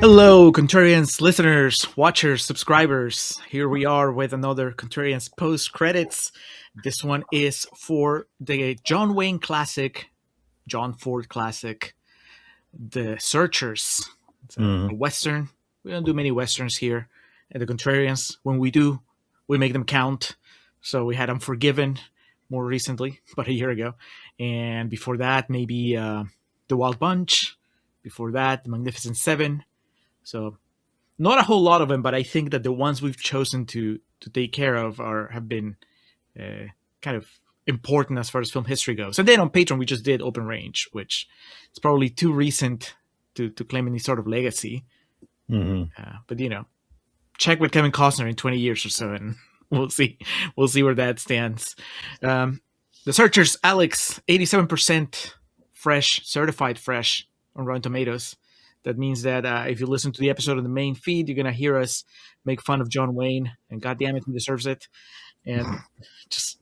Hello, Contrarians listeners, watchers, subscribers. Here we are with another Contrarians post credits. This one is for the John Wayne classic, John Ford classic, The Searchers. It's a Western. We don't do many Westerns here at the Contrarians. When we do, we make them count. So we had Unforgiven more recently, about a year ago. And before that, maybe The Wild Bunch. Before that, The Magnificent Seven. So not a whole lot of them, but I think that the ones we've chosen to take care of have been kind of important as far as film history goes. And then on Patreon, we just did Open Range, which is probably too recent to claim any sort of legacy. But check with Kevin Costner in 20 years or so, and we'll see where that stands. The Searchers, Alex, 87% fresh, certified fresh on Rotten Tomatoes. That means that if you listen to the episode on the main feed, you're going to hear us make fun of John Wayne, and goddamn it, he deserves it. And just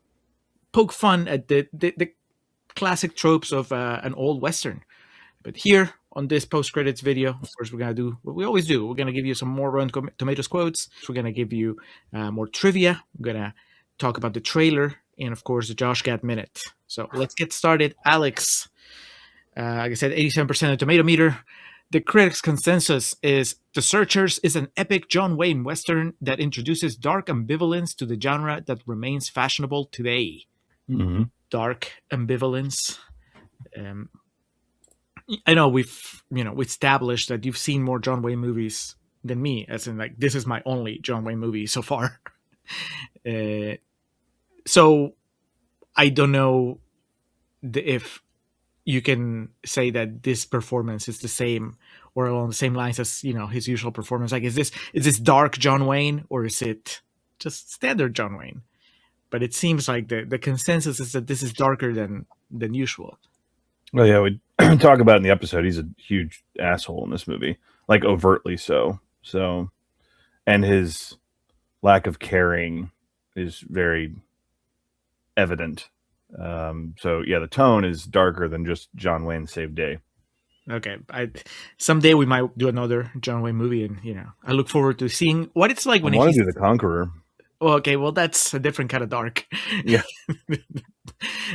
poke fun at the classic tropes of an old Western. But here on this post-credits video, of course, we're going to do what we always do. We're going to give you some more Rotten Tomatoes quotes. We're going to give you more trivia. We're going to talk about the trailer and, of course, the Josh Gad Minute. So let's get started. Alex, like I said, 87% of Tomatometer. The critics' consensus is The Searchers is an epic John Wayne Western that introduces dark ambivalence to the genre that remains fashionable today. Dark ambivalence. I know we established that you've seen more John Wayne movies than me, as in like this is my only John Wayne movie so far. So I don't know if you can say that this performance is the same or along the same lines as his usual performance. Like, is this dark John Wayne or is it just standard John Wayne? But it seems like the consensus is that this is darker than usual. Well, yeah, we talk about in the episode. He's a huge asshole in this movie, like overtly so. So, and his lack of caring is very evident. So yeah, the tone is darker than just John Wayne Save Day. Okay, someday we might do another John Wayne movie, and I look forward to seeing what it's like when I want to do The Conqueror. Oh, okay, well that's a different kind of dark. Yeah.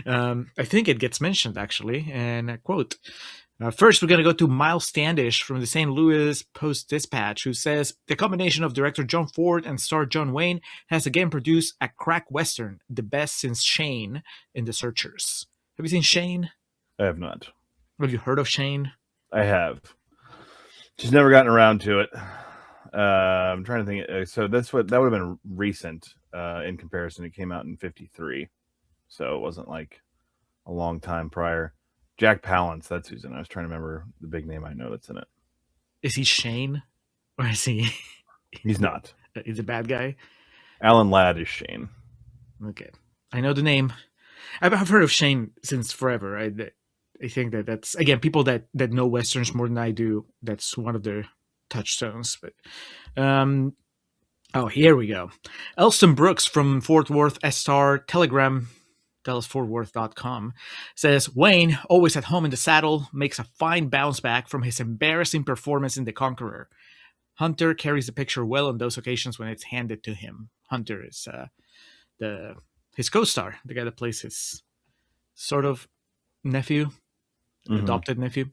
I think it gets mentioned actually, and I quote. First, we're going to go to Miles Standish from the St. Louis Post-Dispatch, who says, the combination of director John Ford and star John Wayne has again produced a crack Western, the best since Shane in The Searchers. Have you seen Shane? I have not. Have you heard of Shane? I have. Just never gotten around to it. I'm trying to think. So that would have been recent in comparison. It came out in 1953. So it wasn't like a long time prior. Jack Palance, that's who's in it. I was trying to remember the big name I know that's in it. Is he Shane? Or is he... He's not. He's a bad guy? Alan Ladd is Shane. Okay. I know the name. I've heard of Shane since forever. I think that's, again, people that know Westerns more than I do, that's one of their touchstones. But here we go. Elston Brooks from Fort Worth Star Telegram, DallasFortWorth.com, says, Wayne, always at home in the saddle, makes a fine bounce back from his embarrassing performance in The Conqueror. Hunter carries the picture well on those occasions when it's handed to him. Hunter is his co-star, the guy that plays his sort of nephew, adopted nephew.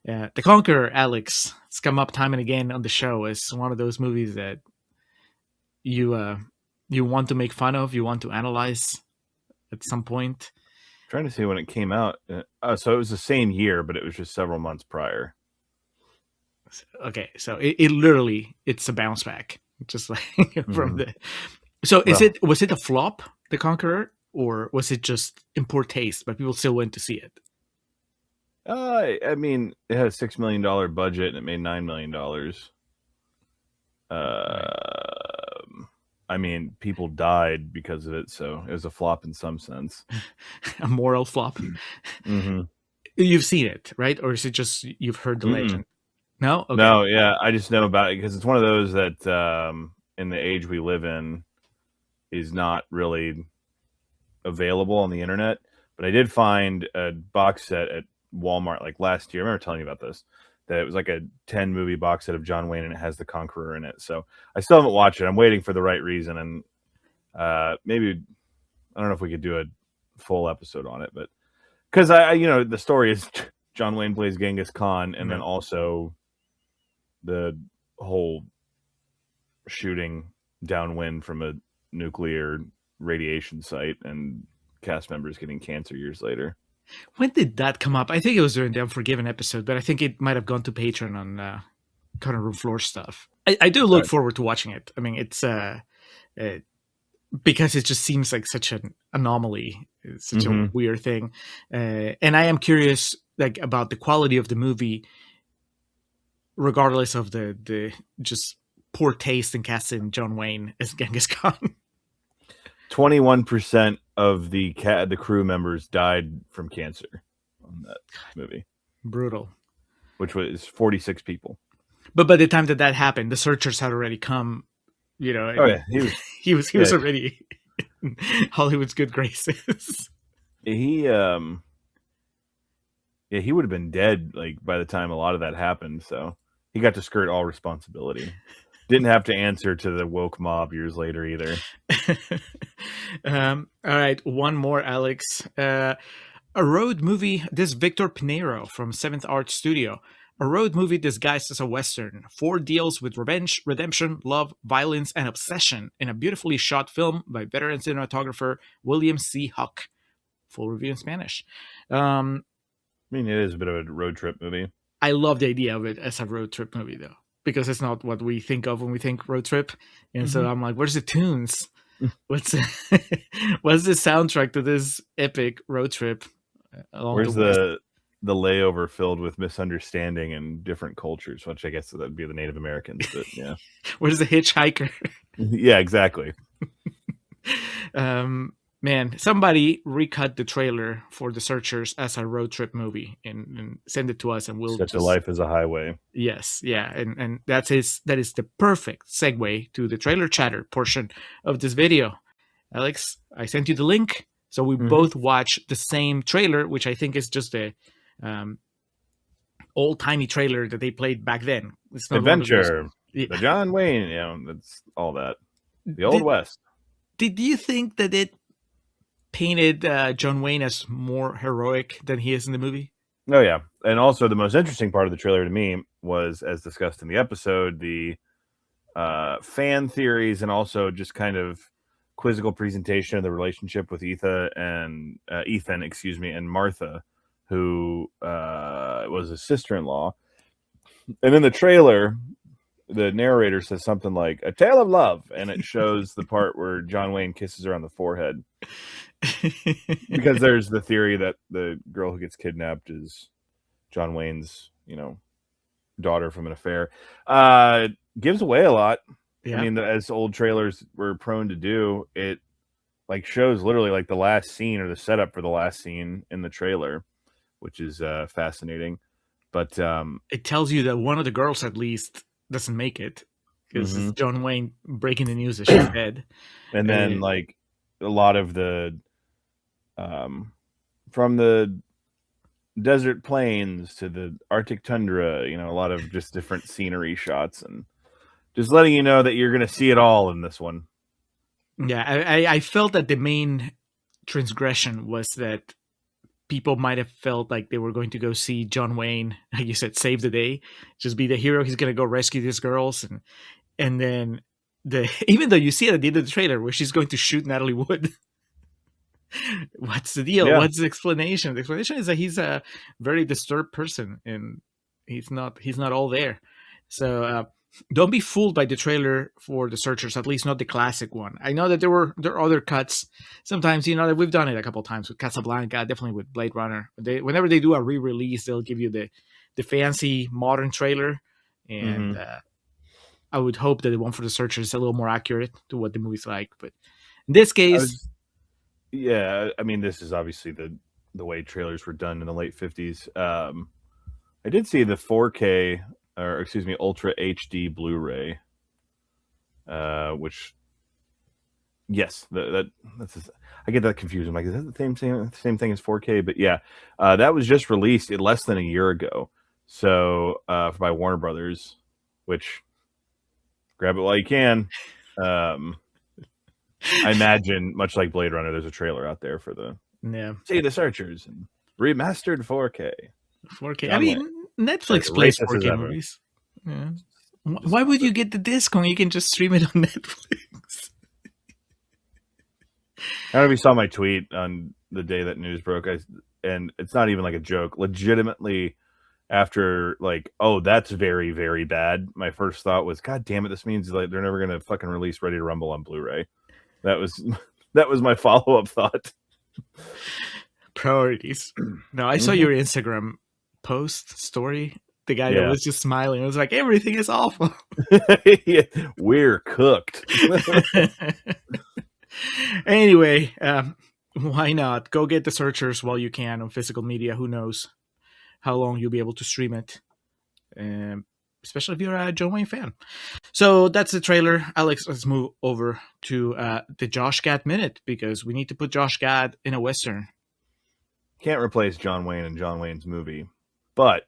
The Conqueror, Alex, it's come up time and again on the show as one of those movies that you want to make fun of, you want to analyze at some point. I'm trying to see when it came out. So it was the same year, but it was just several months prior. Okay, so it literally, it's a bounce back, just like from the. So was it a flop, The Conqueror, or was it just in poor taste, but people still went to see it? I mean, it had a $6 million budget and it made $9 million. I mean, people died because of it, so it was a flop in some sense. A moral flop. You've seen it, right? Or is it just you've heard the legend? No? Okay. No, yeah. I just know about it because it's one of those that in the age we live in is not really available on the internet. But I did find a box set at Walmart like last year. I remember telling you about this. that it was like a 10 movie box set of John Wayne, and it has The Conqueror in it. So I still haven't watched it. I'm waiting for the right reason, and maybe I don't know if we could do a full episode on it, but because the story is John Wayne plays Genghis Khan, and then also the whole shooting downwind from a nuclear radiation site and cast members getting cancer years later. When did that come up? I think it was during the Unforgiven episode, but I think it might have gone to Patreon on Cutting Room Floor stuff. I do look forward to watching it. I mean, it's because it just seems like such an anomaly. It's such a weird thing. And I am curious about the quality of the movie, regardless of the just poor taste in casting John Wayne as Genghis Khan. 21% of the crew members died from cancer on that movie. Brutal. Which was 46 people. But by the time that happened, the searchers had already come. Oh yeah, he was already in Hollywood's good graces. He would have been dead by the time a lot of that happened. So he got to skirt all responsibility. Didn't have to answer to the woke mob years later either. All right, one more, Alex. A road movie. This Victor Pinheiro from Seventh Art Studio. A road movie disguised as a Western. 4 deals with revenge, redemption, love, violence, and obsession in a beautifully shot film by veteran cinematographer William C. Huck. Full review in Spanish. I mean, it is a bit of a road trip movie. I love the idea of it as a road trip movie, though, because it's not what we think of when we think road trip. And so I'm like, where's the tunes? What's the soundtrack to this epic road trip? Where's the layover filled with misunderstanding and different cultures, which I guess that'd be the Native Americans, but yeah. Where's the hitchhiker? Yeah, exactly. Man, somebody recut the trailer for The Searchers as a road trip movie and send it to us, and we'll Such a Life as a Highway. Yes, yeah, and that is the perfect segue to the trailer chatter portion of this video. Alex, I sent you the link, so we both watch the same trailer, which I think is just a old-timey trailer that they played back then. It's not Adventure, the John Wayne, that's all that. The Old West. Did you think that it painted John Wayne as more heroic than he is in the movie? Oh, yeah. And also the most interesting part of the trailer to me was, as discussed in the episode, the fan theories and also just kind of quizzical presentation of the relationship with Ethan, and Martha, who was his sister-in-law. And in the trailer, the narrator says something like "A Tale of Love," and it shows the part where John Wayne kisses her on the forehead. Because there's the theory that the girl who gets kidnapped is John Wayne's, daughter from an affair. Gives away a lot. Yeah. I mean, as old trailers were prone to do, it shows literally the last scene or the setup for the last scene in the trailer, which is fascinating. But it tells you that one of the girls at least doesn't make it, because it's John Wayne breaking the news that she's dead. And then a lot of the from the desert plains to the Arctic tundra, a lot of just different scenery shots, and just letting you know that you're going to see it all in this one. Yeah, I felt that the main transgression was that people might have felt like they were going to go see John Wayne, like you said, save the day, just be the hero. He's going to go rescue these girls, and then even though you see it at the end of the trailer where she's going to shoot Natalie Wood. What's the deal? Yeah. What's the explanation? The explanation is that he's a very disturbed person and he's not all there. So don't be fooled by the trailer for The Searchers, at least not the classic one. I know that there are other cuts. Sometimes, that we've done it a couple of times with Casablanca, definitely with Blade Runner. Whenever they do a re-release, they'll give you the fancy modern trailer. And I would hope that the one for The Searchers is a little more accurate to what the movie's like. But in this case... Yeah, I mean, this is obviously the way trailers were done in the late 50s. I did see the 4K, or excuse me, Ultra HD Blu-ray, which, yes, that's I get that confused. I'm like, is that the same thing as 4K? But yeah, that was just released less than a year ago. So by Warner Brothers, which grab it while you can. I imagine, much like Blade Runner, there's a trailer out there for the See the Searchers and remastered 4K. 4K. I John mean, Wayne. Netflix plays Racist as 4K ever. movies. Yeah. Just Why would stop you get the disc when you can just stream it on Netflix? I don't know if you saw my tweet on the day that news broke, and it's not even like a joke. Legitimately, after like, oh, that's very, very bad. My first thought was, God damn it, this means like they're never gonna fucking release Ready to Rumble on Blu-ray. That was my follow-up thought. Priorities. No, I saw your Instagram post story. The guy that was just smiling. It was like, everything is awful. Yeah, we're cooked. Anyway, why not? Go get the Searchers while you can on physical media. Who knows how long you'll be able to stream it. Especially if you're a John Wayne fan. So that's the trailer. Alex, let's move over to the Josh Gad Minute, because we need to put Josh Gad in a Western. Can't replace John Wayne in John Wayne's movie, but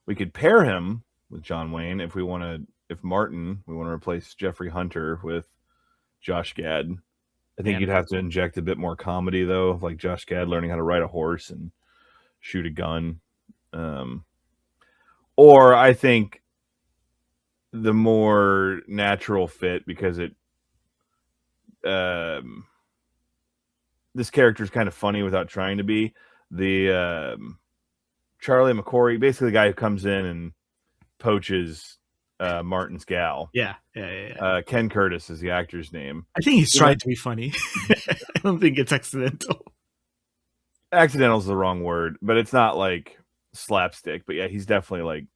we could pair him with John Wayne if we want to. If Martin, we want to replace Jeffrey Hunter with Josh Gad. I think you'd have to inject a bit more comedy, though, like Josh Gad learning how to ride a horse and shoot a gun. Or I think the more natural fit, because this character is kind of funny without trying to be, the Charlie McCory, basically the guy who comes in and poaches Martin's gal. Yeah. Ken Curtis is the actor's name. I think he's trying to be funny. I don't think it's accidental. Accidental is the wrong word, but it's not like slapstick. But yeah, he's definitely like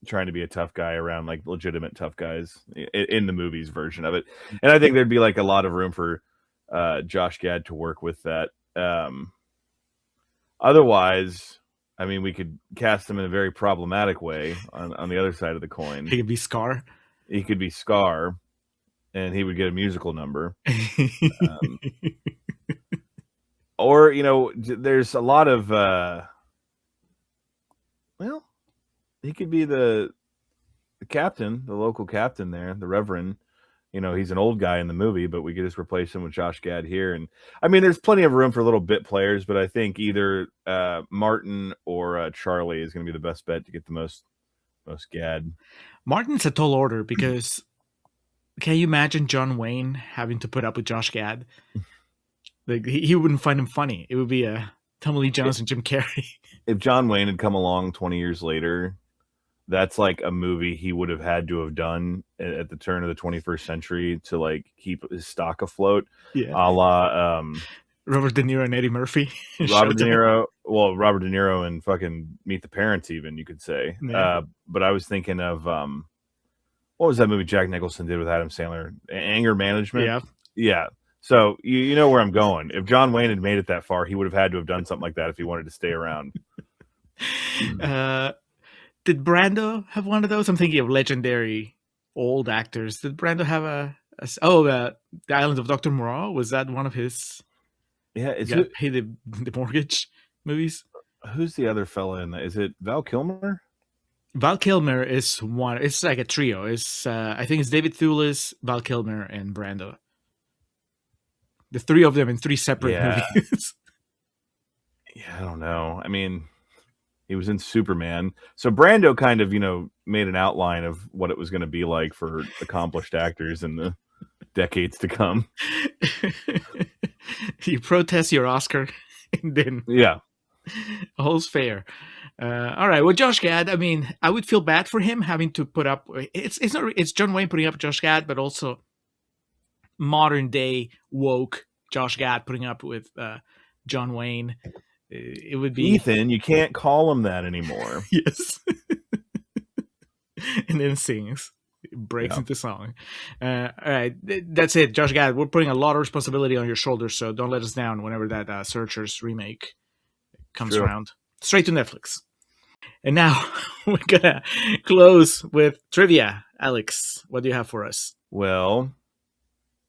trying to be a tough guy around like legitimate tough guys in the movie's version of it. And I think there'd be like a lot of room for Josh Gad to work with that. Otherwise, I mean, we could cast him in a very problematic way on the other side of the coin. He could be Scar. He could be Scar, and he would get a musical number. Or, you know, there's a lot of, well, he could be the captain, the local captain there, the Reverend. You know, he's an old guy in the movie, but we could just replace him with Josh Gad here. And I mean, there's plenty of room for little bit players, but I think either Martin or Charlie is going to be the best bet to get the most Gad. Martin's a tall order, because can you imagine John Wayne having to put up with Josh Gad? Like, he wouldn't find him funny. It would be Tommy Lee Jones and Jim Carrey. If John Wayne had come along 20 years later, that's like a movie he would have had to have done at the turn of the 21st century to like keep his stock afloat. Yeah. A la Robert De Niro and Eddie Murphy. Robert De Niro and fucking Meet the Parents, even, you could say. Yeah. But I was thinking of what was that movie Jack Nicholson did with Adam Sandler? Anger Management. Yeah. So you know where I'm going. If John Wayne had made it that far, he would have had to have done something like that if he wanted to stay around. Did Brando have one of those? I'm thinking of legendary old actors. Did Brando have the Island of Dr. Moreau? Was that one of his? Yeah, Pay the mortgage movies. Who's the other fella in that? Is it Val Kilmer? Val Kilmer is one. It's like a trio. It's I think it's David Thewlis, Val Kilmer, and Brando. The three of them in three separate movies. Yeah, I don't know. I mean, he was in Superman. So Brando kind of, you know, made an outline of what it was going to be like for accomplished actors in the decades to come. You protest your Oscar, and then all's fair. All right. Well, Josh Gad, I mean, I would feel bad for him having to put up. It's John Wayne putting up Josh Gad, but also modern day woke Josh Gad putting up with John Wayne. It would be Ethan. You can't call him that anymore. Yes. And then sings, breaks into song. All right, that's it, Josh Gad. We're putting a lot of responsibility on your shoulders, so don't let us down whenever that Searchers remake comes around. Straight to Netflix. And now we're gonna close with trivia. Alex, what do you have for us? Well,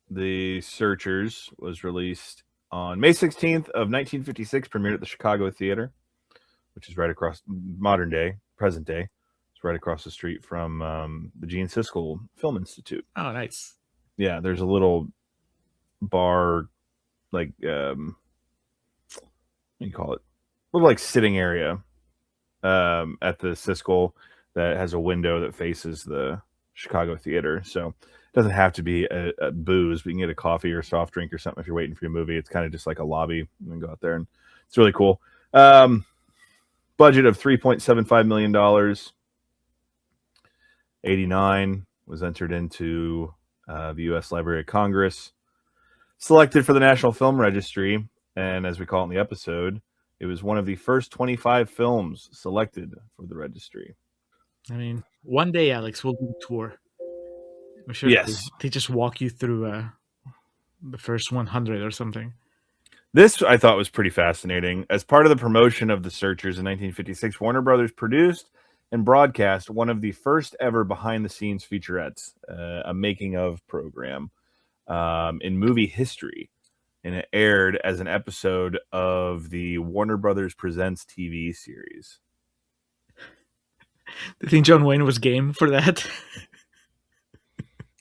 The Searchers was released on May 16th of 1956, premiered at the Chicago Theater. which is right across modern day, present day. It's right across the street from the Gene Siskel Film Institute. Oh, nice. Yeah, there's a little bar, like what do you call it? A little like sitting area at the Siskel that has a window that faces the Chicago theater. So it doesn't have to be a booze, but you can get a coffee or a soft drink or something if you're waiting for your movie. It's kind of just like a lobby and go out there, and it's really cool. Budget of $3.75 million. 89 was entered into the U.S. Library of Congress, selected for the National Film Registry, and as we call it in the episode, it was one of the first 25 films selected for the registry. I mean, one day, Alex, we'll do a tour. I'm sure Yes. they just walk you through the first 100 or something. This I thought was pretty fascinating. As part of the promotion of The Searchers in 1956, Warner Brothers produced and broadcast one of the first ever behind-the-scenes featurettes, a making-of program in movie history. And it aired as an episode of the Warner Brothers Presents TV series. Do you think John Wayne was game for that?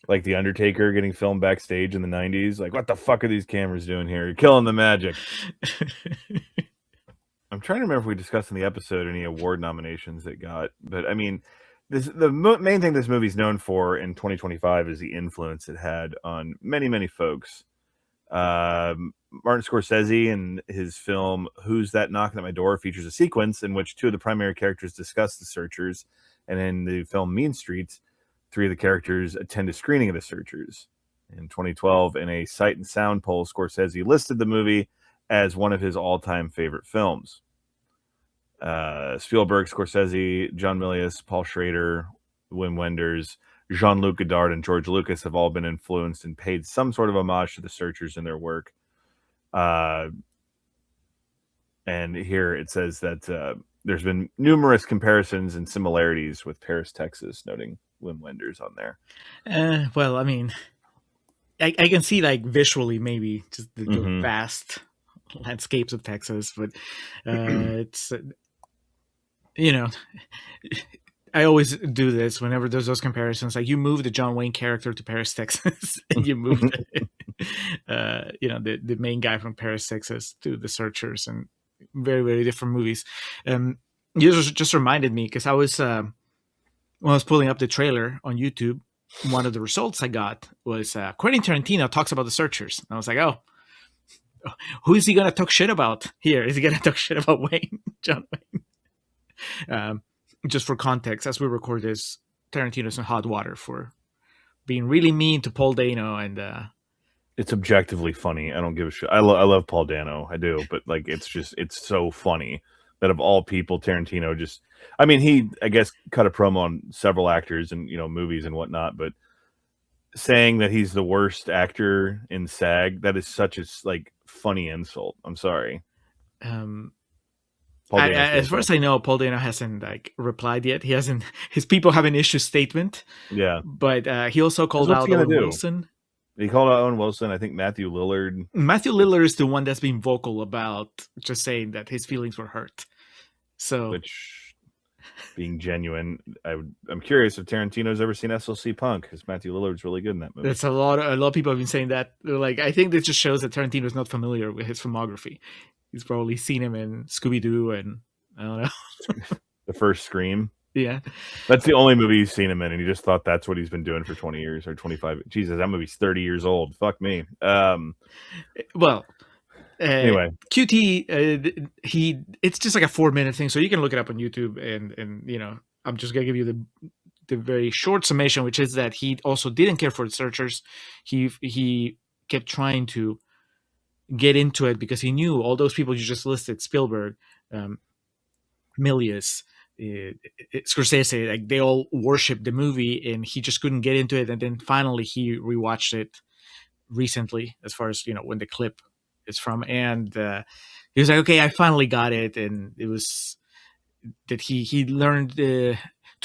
Like The Undertaker getting filmed backstage in the 90s. Like, what the fuck are these cameras doing here? You're killing the magic. I'm trying to remember if we discussed in the episode any award nominations it got. But, I mean, the main thing this movie's known for in 2025 is the influence it had on many, many folks. Martin Scorsese and his film Who's That Knocking at My Door features a sequence in which two of the primary characters discuss The Searchers, and in the film Mean Streets, three of the characters attend a screening of The Searchers. In 2012, in a Sight and Sound poll, Scorsese listed the movie as one of his all-time favorite films. Spielberg, Scorsese, John Milius, Paul Schrader, Wim Wenders, Jean-Luc Godard, and George Lucas have all been influenced and paid some sort of homage to The Searchers in their work. And here it says that there's been numerous comparisons and similarities with Paris, Texas, noting Wim Wenders on there. Well, I mean, I can see like visually maybe just the vast landscapes of Texas, but it's I always do this whenever there's those comparisons. Like, you move the John Wayne character to Paris, Texas, and you move the main guy from Paris, Texas to The Searchers, and very, very different movies. You just reminded me, because I was when I was pulling up the trailer on YouTube, one of the results I got was Quentin Tarantino talks about The Searchers, and I was like, oh, who is he gonna talk shit about here? Is he gonna talk shit about John Wayne? Just for context, as we record this, Tarantino's in hot water for being really mean to Paul Dano, and it's objectively funny. I don't give a shit. I love Paul Dano, I do, but like it's so funny that of all people, Tarantino just, I mean, he, I guess, cut a promo on several actors and movies and whatnot, but saying that he's the worst actor in SAG, that is such a like funny insult. I'm sorry. As far as I know, Paul Dano hasn't like replied yet. He hasn't. His people haven't issued a statement. Yeah, but he also called out Owen Wilson. He called out Owen Wilson. I think Matthew Lillard. Matthew Lillard is the one that's been vocal about just saying that his feelings were hurt. So, which, being genuine, I'm curious if Tarantino's ever seen SLC Punk, because Matthew Lillard's really good in that movie. That's a lot of people have been saying that. They're like, I think this just shows that Tarantino's not familiar with his filmography. He's probably seen him in Scooby-Doo and I don't know. The first Scream. Yeah. That's the only movie he's seen him in, and he just thought that's what he's been doing for 20 years or 25. Jesus, that movie's 30 years old. Fuck me. Well, anyway. QT, it's just like a 4-minute thing, so you can look it up on YouTube, and I'm just going to give you the very short summation, which is that he also didn't care for The Searchers. He kept trying to get into it because he knew all those people you just listed, Spielberg, Milius, Scorsese, like they all worshipped the movie, and he just couldn't get into it. And then finally he rewatched it recently, as far as when the clip is from, and he was like, okay, I finally got it. And it was that he learned to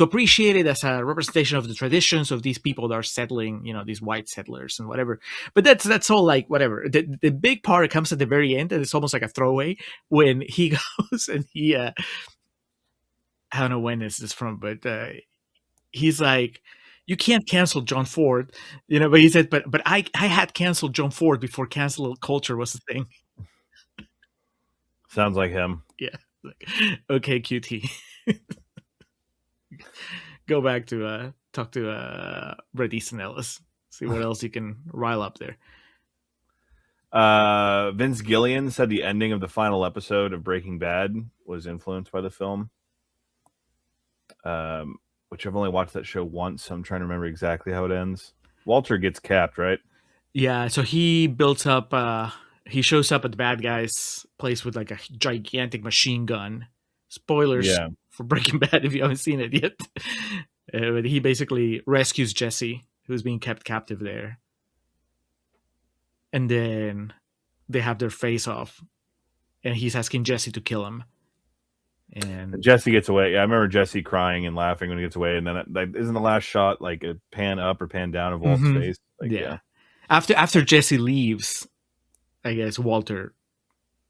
appreciate it as a representation of the traditions of these people that are settling, these white settlers and whatever. But that's all like whatever. The big part comes at the very end, and it's almost like a throwaway when he goes and he I don't know when this is from, but he's like, you can't cancel John Ford, but he said, but I had canceled John Ford before cancel culture was a thing. Sounds like him. Yeah. Like, okay, QT. Go back to talk to Bret Easton Ellis. See what else you can rile up there. Vince Gilligan said the ending of the final episode of Breaking Bad was influenced by the film. Which I've only watched that show once, so I'm trying to remember exactly how it ends. Walter gets capped, right? Yeah, so he builds up. He shows up at the bad guy's place with like a gigantic machine gun. Spoilers for Breaking Bad if you haven't seen it yet. But he basically rescues Jesse, who's being kept captive there. And then they have their face off. And he's asking Jesse to kill him. And Jesse gets away. Yeah, I remember Jesse crying and laughing when he gets away. And then isn't the last shot like a pan up or pan down of Walt's face? Like, yeah. After Jesse leaves, I guess Walter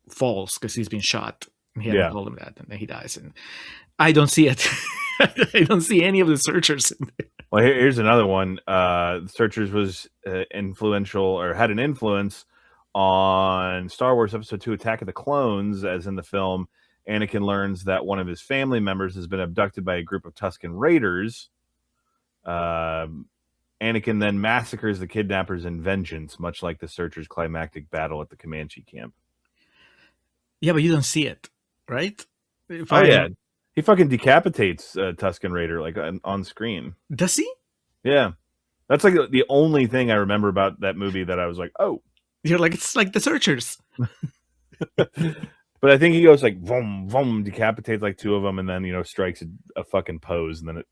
falls because he's been shot. And he hadn't told him that, and then he dies. And I don't see it. I don't see any of the Searchers in there. Well, here's another one. The Searchers was influential, or had an influence on Star Wars Episode 2, Attack of the Clones, as in the film. Anakin learns that one of his family members has been abducted by a group of Tusken Raiders. Anakin then massacres the kidnappers in vengeance, much like the Searchers' climactic battle at the Comanche camp. Yeah, but you don't see it, right? Yeah. He fucking decapitates Tusken Raider like on screen. Does he? Yeah. That's like the only thing I remember about that movie that I was like, oh. You're like, it's like the Searchers. But I think he goes like, vroom, vroom, decapitates like two of them, and then, strikes a fucking pose, and then it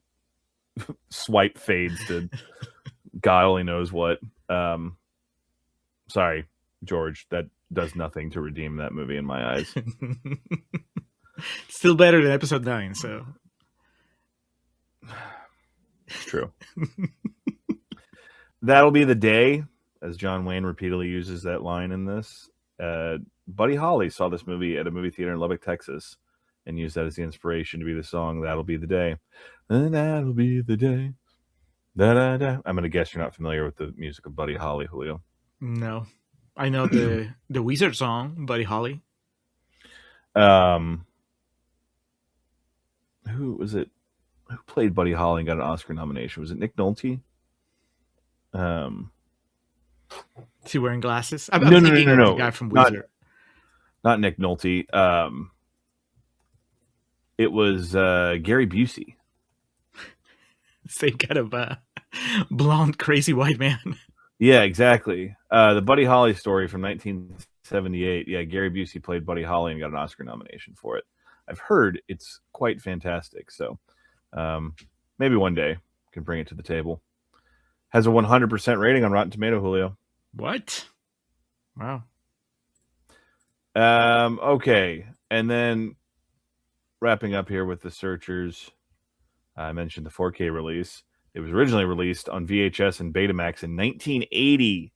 swipe fades to God only knows what. Sorry, George, that does nothing to redeem that movie in my eyes. Still better than Episode 9, so. It's true. That'll be the day, as John Wayne repeatedly uses that line in this. Buddy Holly saw this movie at a movie theater in Lubbock, Texas, and used that as the inspiration to be the song "That'll Be the Day." That'll be the day. Da, da, da. I'm going to guess you're not familiar with the music of Buddy Holly, Julio. No. I know the Wizard song, Buddy Holly. Who was it? Who played Buddy Holly and got an Oscar nomination? Was it Nick Nolte? Is he wearing glasses? I'm no. the guy from Wizard. Not Nick Nolte. It was Gary Busey. Same kind of blonde, crazy white man. Yeah, exactly. The Buddy Holly story from 1978. Yeah, Gary Busey played Buddy Holly and got an Oscar nomination for it. I've heard it's quite fantastic. So maybe one day can bring it to the table. Has a 100% rating on Rotten Tomato, Julio. What? Wow. Okay. And then wrapping up here with the Searchers, I mentioned the 4K release. It was originally released on VHS and Betamax in 1980.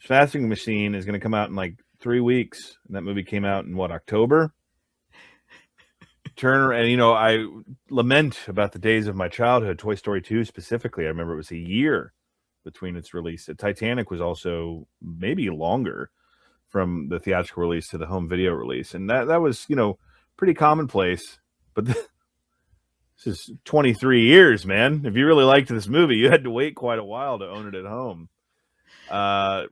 Faxing Machine is going to come out in like 3 weeks. And that movie came out in October? Turner, and I lament about the days of my childhood. Toy Story 2 specifically, I remember it was a year between its release. Titanic was also maybe longer from the theatrical release to the home video release, and that was pretty commonplace. But this is 23 years, man. If you really liked this movie, you had to wait quite a while to own it at home.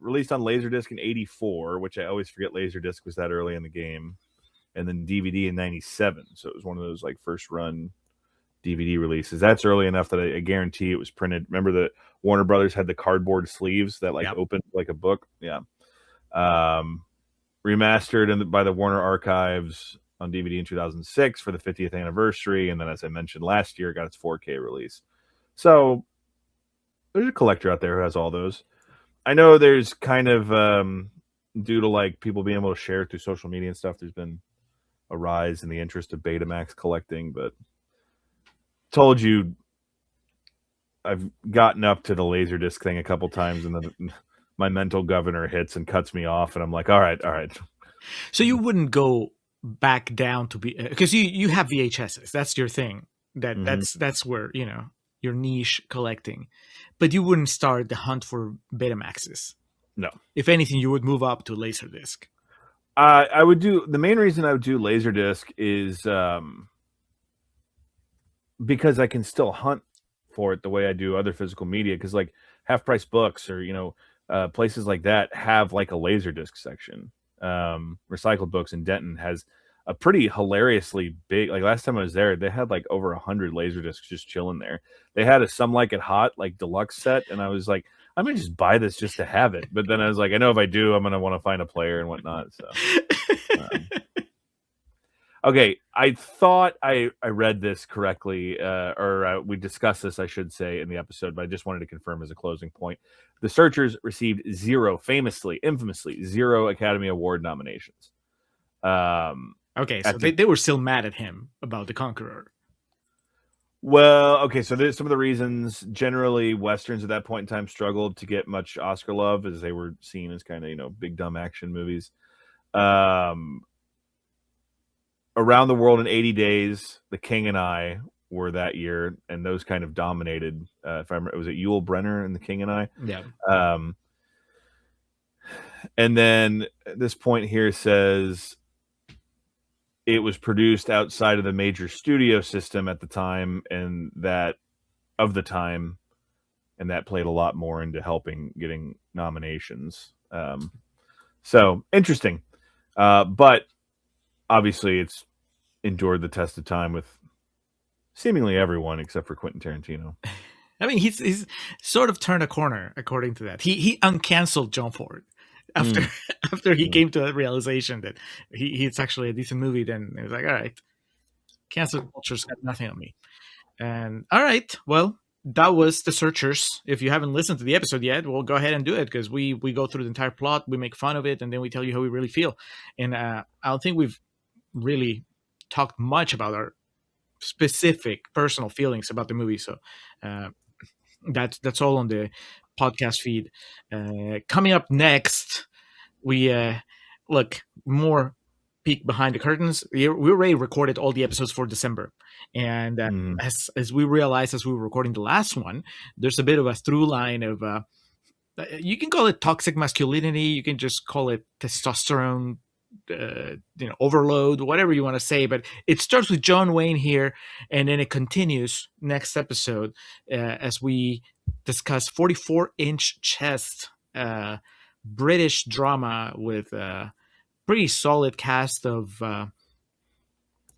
Released on Laserdisc in '84, which I always forget Laserdisc was that early in the game, and then DVD in '97. So it was one of those like first run DVD releases. That's early enough that I guarantee it was printed. Remember that Warner Brothers had the cardboard sleeves that opened like a book? Yeah. Remastered by the Warner Archives on DVD in 2006 for the 50th anniversary. And then, as I mentioned last year, it got its 4K release. So there's a collector out there who has all those. I know there's kind of, due to like people being able to share it through social media and stuff, there's been a rise in the interest of Betamax collecting, but told you I've gotten up to the Laserdisc thing a couple times, and then my mental governor hits and cuts me off, and I'm like, all right. So you wouldn't go back down to be, because you have VHSs. That's your thing. Mhm. That's where your niche collecting, but you wouldn't start the hunt for Betamaxes. No. If anything, you would move up to Laserdisc. I would do the main reason I would do Laserdisc is because I can still hunt for it the way I do other physical media. Because like Half Price Books or places like that have like a Laserdisc section. Recycled Books in Denton has a pretty hilariously big. Like last time I was there, they had like over 100 Laserdiscs just chilling there. They had a Some Like It Hot like deluxe set, and I was like, I might just buy this just to have it. But then I was like, I know if I do, I'm gonna want to find a player and whatnot. So. Okay, I thought I read this correctly, or we discussed this, I should say, in the episode, but I just wanted to confirm as a closing point. The Searchers received infamously, zero Academy Award nominations. Okay, so they were still mad at him about The Conqueror. Well, okay, so there's some of the reasons. Generally, Westerns at that point in time struggled to get much Oscar love as they were seen as kind of, big, dumb action movies. Around the World in 80 Days, The King and I were that year, and those kind of dominated. If I remember, was it Yul Brynner and The King and I? Yeah. And then this point here says it was produced outside of the major studio system at the time, and that played a lot more into helping getting nominations. So interesting, but obviously it's endured the test of time with seemingly everyone except for Quentin Tarantino. I mean, he's sort of turned a corner according to that. He uncanceled John Ford after he came to the realization that it's actually a decent movie. Then he was like, all right, cancel culture's got nothing on me. And all right, well, that was The Searchers. If you haven't listened to the episode yet, we'll go ahead and do it, because we go through the entire plot, we make fun of it, and then we tell you how we really feel. And I don't think we've really talked much about our specific personal feelings about the movie. So that's all on the podcast feed. Coming up next, we look more peek behind the curtains. We already recorded all the episodes for December, and as we realized as we were recording the last one, there's a bit of a through line of you can call it toxic masculinity, you can just call it testosterone overload, whatever you want to say, but it starts with John Wayne here, and then it continues next episode as we discuss 44-inch chest, British drama with a pretty solid cast of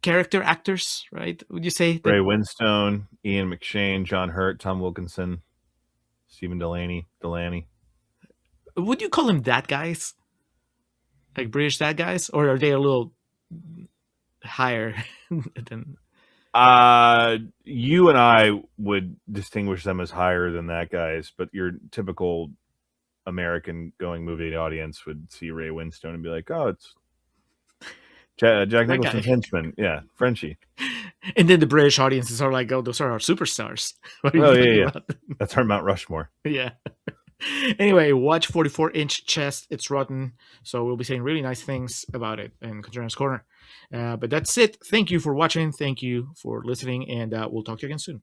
character actors, right? Would you say? Ray Winstone, Ian McShane, John Hurt, Tom Wilkinson, Stephen Delaney. Would you call them that guys? Like British that guys? Or are they a little higher than... You and I would distinguish them as higher than that guys, but your typical American going movie audience would see Ray Winstone and be like, oh, it's Jack Nicholson's henchman. Yeah, Frenchie. And then the British audiences are like, oh, those are our superstars. Yeah. That's our Mount Rushmore. Yeah. Anyway, watch 44-inch chest. It's rotten. So we'll be saying really nice things about it in Contrarians Corner. But that's it. Thank you for watching. Thank you for listening. And we'll talk to you again soon.